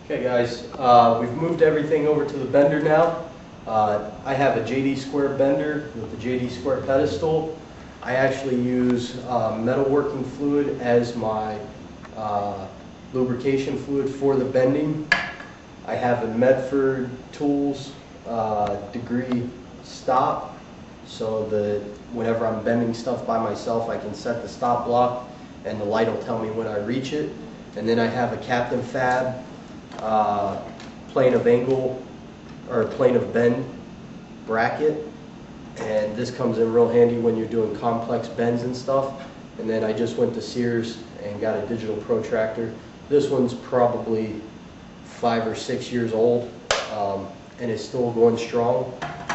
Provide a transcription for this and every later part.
Okay guys, we've moved everything over to the bender now. I have a JD Square bender with the JD Square pedestal. I actually use metalworking fluid as my lubrication fluid for the bending. I have a Medford Tools degree stop, so that whenever I'm bending stuff by myself, I can set the stop block and the light will tell me when I reach it. And then I have a Captain Fab plane of angle or plane of bend bracket, and this comes in real handy when you're doing complex bends and stuff. And then I just went to Sears and got a digital protractor. This one's probably 5 or 6 years old, and it's still going strong,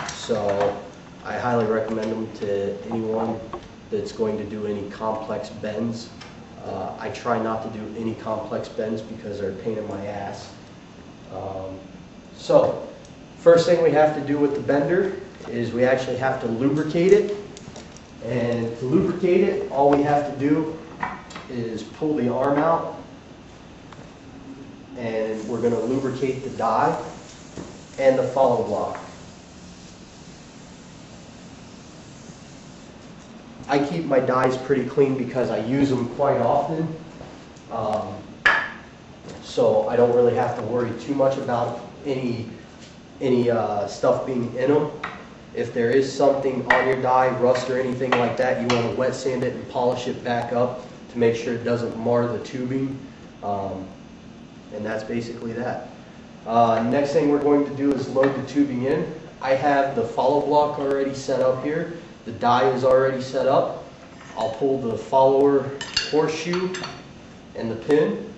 so I highly recommend them to anyone that's going to do any complex bends. I try not to do any complex bends because they're a pain in my ass. So first thing we have to do with the bender is we actually have to lubricate it. And to lubricate it, all we have to do is pull the arm out, and we're going to lubricate the die and the follow block. I keep my dies pretty clean because I use them quite often, so I don't really have to worry too much about any stuff being in them. If there is something on your die, rust or anything like that, you want to wet sand it and polish it back up to make sure it doesn't mar the tubing, and that's basically that. Next thing we're going to do is load the tubing in. I have the follow block already set up here. The die is already set up. I'll pull the follower horseshoe and the pin,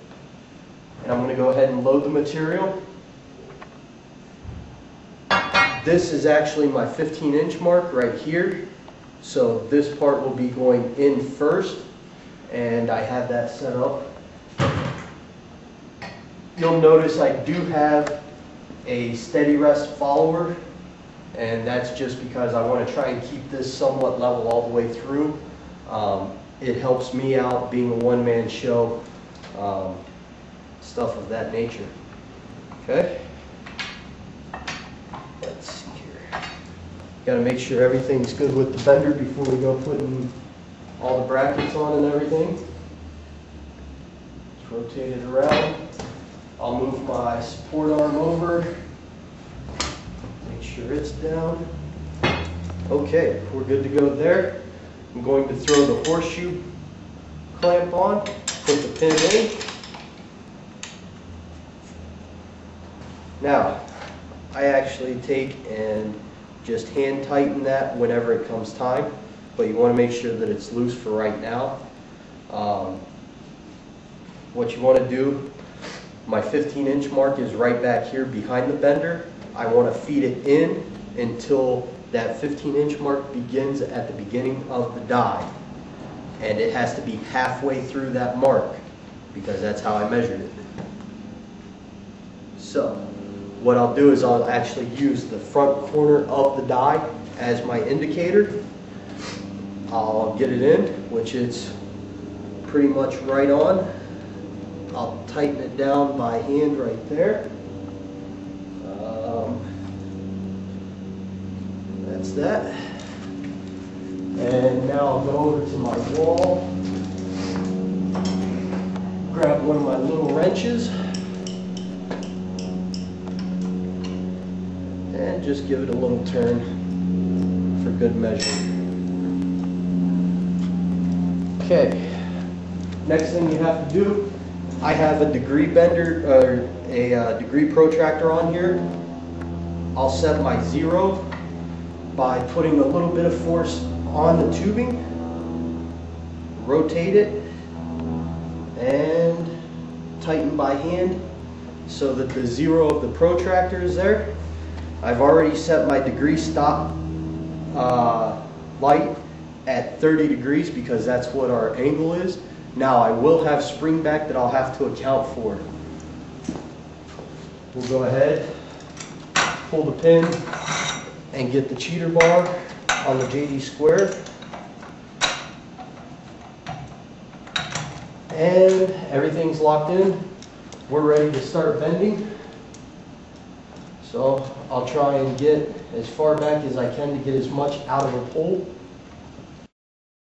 and I'm going to go ahead and load the material. This is actually my 15-inch mark right here, so this part will be going in first, and I have that set up. You'll notice I do have a steady rest follower, and that's just because I want to try and keep this somewhat level all the way through. It helps me out being a one-man show, stuff of that nature. Okay? Let's see here. Got to make sure everything's good with the bender before we go putting all the brackets on and everything. Let's rotate it around. I'll move my support arm over. Make sure it's down. Okay, we're good to go there. I'm going to throw the horseshoe clamp on, put the pin in. Now, I actually take and just hand tighten that whenever it comes time, but you want to make sure that it's loose for right now. What you want to do, my 15-inch mark is right back here behind the bender. I want to feed it in until that 15-inch mark begins at the beginning of the die. And it has to be halfway through that mark because that's how I measured it. So what I'll do is I'll actually use the front corner of the die as my indicator. I'll get it in, which it's pretty much right on. I'll tighten it down by hand right there. That's that. And now I'll go over to my wall, grab one of my little wrenches, and just give it a little turn for good measure. Okay, next thing you have to do, I have a degree bender, or a degree protractor on here. I'll set my 0 by putting a little bit of force on the tubing, rotate it, and tighten by hand so that the 0 of the protractor is there. I've already set my degree stop light at 30 degrees because that's what our angle is. Now I will have spring back that I'll have to account for. We'll go ahead, pull the pin, and get the cheater bar on the JD Square. And everything's locked in. we're ready to start bending. So I'll try and get as far back as I can to get as much out of a pole.